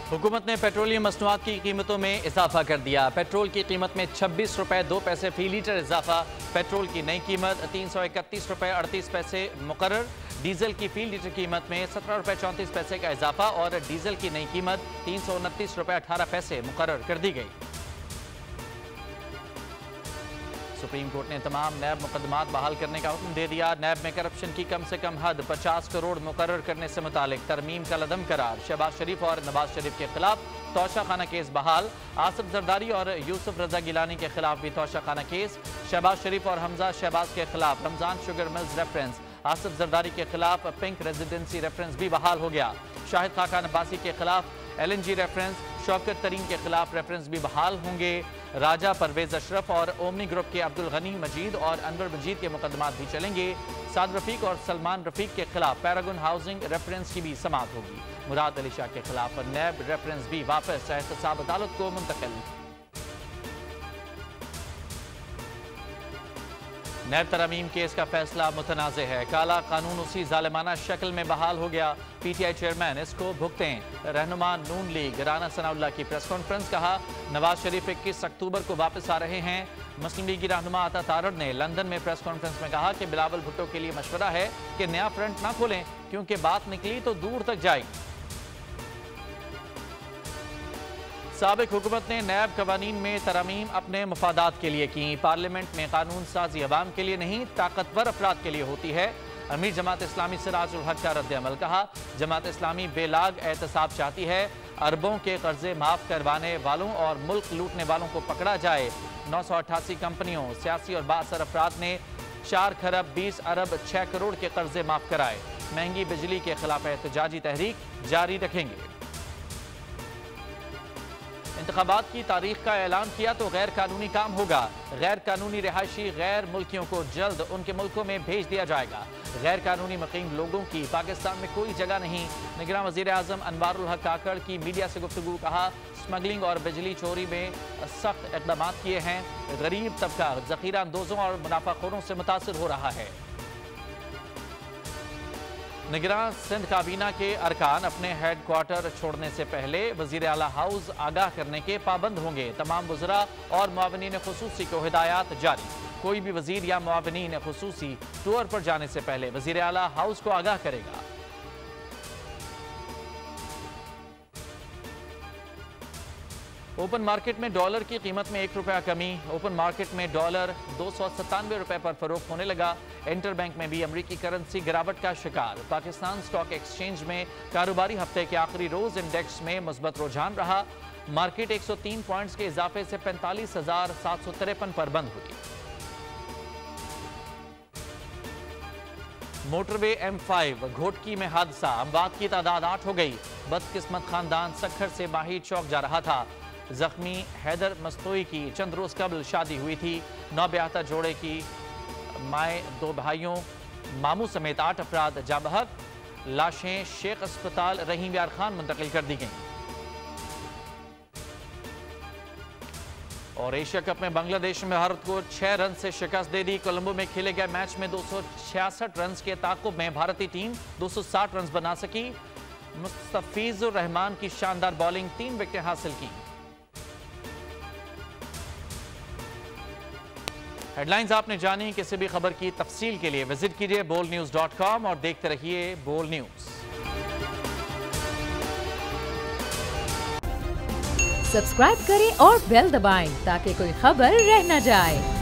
हुकूमत ने पेट्रोलियम मसनूआत की कीमतों में इजाफा कर दिया। पेट्रोल की कीमत में 26 रुपये 2 पैसे फी लीटर इजाफा। पेट्रोल की नई कीमत 331 रुपये 38 पैसे मुकर्रर। डीजल की फी लीटर कीमत में 17 रुपये 34 पैसे का इजाफा और डीजल की नई कीमत 329 रुपये 18 पैसे मुकर्रर कर दी गई। सुप्रीम कोर्ट ने तमाम नैब मुकदमात बहाल करने का हुक्म दे दिया। नैब में करप्शन की कम से कम हद 50 करोड़ मुकर्रर करने से मुतालिक तरमीम का लदम करार। शहबाज शरीफ और नवाज शरीफ के खिलाफ तौशाखाना केस बहाल। आसिफ जरदारी और यूसुफ रजा गिलानी के खिलाफ भी तौशाखाना केस। शहबाज शरीफ और हमजा शहबाज के खिलाफ Ramzan sugar mills reference. Asif Zardari के खिलाफ पिंक रेजिडेंसी रेफरेंस भी बहाल हो गया। शाहिद खाकान अब्बासी के खिलाफ LNG रेफरेंस। शौकत तरीन के खिलाफ रेफरेंस भी बहाल होंगे। राजा परवेज अशरफ और ओमनी ग्रुप के अब्दुल गनी मजीद और अनवर मजीद के मुकदमात भी चलेंगे। साद रफीक और सलमान रफीक के खिलाफ पैरागन हाउसिंग रेफरेंस की भी समाअत होगी। मुराद अली शाह के खिलाफ नैब रेफरेंस भी वापस एहतसाब अदालत को मुंतकिल। नैब तरमीम केस का फैसला मुतनाज़ है। काला कानून उसी जालिमाना शक्ल में बहाल हो गया। PTI चेयरमैन इसको भुगतें। रहनुमा नून लीग राना सनाउल्लाह की प्रेस कॉन्फ्रेंस। कहा नवाज शरीफ 21 अक्टूबर को वापस आ रहे हैं। मुस्लिम लीग की रहनुमा अता तारड़ ने लंदन में प्रेस कॉन्फ्रेंस में कहा कि बिलावल भुट्टो के लिए मशवरा है कि नया फ्रंट ना खोलें क्योंकि बात निकली तो दूर तक जाएगी। साबिक हुकूमत ने नैब कवानीन में तरमीम अपने मफादात के लिए की। पार्लियामेंट में कानून साजी अवाम के लिए नहीं ताकतवर अफराद के लिए होती है। अमीर जमात इस्लामी सिराजुल हक का रद्द-ए-अमल। कहा जमात इस्लामी बेलाग एहतसाब चाहती है। अरबों के कर्जे माफ करवाने वालों और मुल्क लूटने वालों को पकड़ा जाए। 988 कंपनियों सियासी और बाअसर अफराद ने 4 खरब 20 अरब 6 करोड़ के कर्जे माफ कराए। महंगी बिजली के खिलाफ एहतजाजी तहरीक जारी रखेंगे। इंतखाबात की तारीख का ऐलान किया तो गैर कानूनी काम होगा। गैर कानूनी रिहायशी गैर मुल्कियों को जल्द उनके मुल्कों में भेज दिया जाएगा। गैर कानूनी मुकीम लोगों की पाकिस्तान में कोई जगह नहीं। निगरान वज़ीर आज़म अनवारुल हक काकड़ की मीडिया से गुफ्तगू। कहा स्मगलिंग और बिजली चोरी में सख्त इक़दाम किए हैं। गरीब तबका ज़ख़ीरा अंदोज़ों और मुनाफाखोरों से मुतासिर हो रहा है। निगरान सिंध काबीना के अरकान अपने हेड क्वार्टर छोड़ने से पहले वज़ीर आला हाउस आगाह करने के पाबंद होंगे। तमाम वज़रा और मुआवनीन खुसूसी को हिदायत जारी। कोई भी वज़ीर या मुआवनीन खुसूसी टूर पर जाने से पहले वज़ीर आला हाउस को आगाह करेगा। ओपन मार्केट में डॉलर की कीमत में 1 रुपया कमी। ओपन मार्केट में डॉलर 297 रुपए पर फरोख्त होने लगा। इंटरबैंक में भी अमरीकी करेंसी गिरावट का शिकार। पाकिस्तान स्टॉक एक्सचेंज में कारोबारी हफ्ते के आखिरी रोज इंडेक्स में मुस्बत रुझान रहा। मार्केट 103 पॉइंट्स के इजाफे से 45,753 पर बंद हुई। मोटरवे M5 घोटकी में हादसा। अमवात की तादाद 8 हो गई। बदकिस्मत खानदान सखर से माही चौक जा रहा था। जख्मी हैदर मस्तोई की चंद रोज कबल शादी हुई थी। नौब्याहता जोड़े की माए 2 भाइयों मामू समेत 8 अफराद जाँ बहक। लाशें शेख अस्पताल रहीम यार खान मुंतकिल कर दी गईं। और एशिया कप में बांग्लादेश में भारत को 6 रन से शिकस्त दे दी। कोलंबो में खेले गए मैच में 266 रन के ताक़ुब में भारतीय टीम 260 रन बना सकी। मुस्तफिजुर रहमान की शानदार बॉलिंग 3 विकेटें हासिल की। हेडलाइंस आपने जानी। किसी भी खबर की तफसील के लिए विजिट कीजिए bolnews.com और देखते रहिए बोल न्यूज। सब्सक्राइब करें और बेल दबाएं ताकि कोई खबर रह न जाए।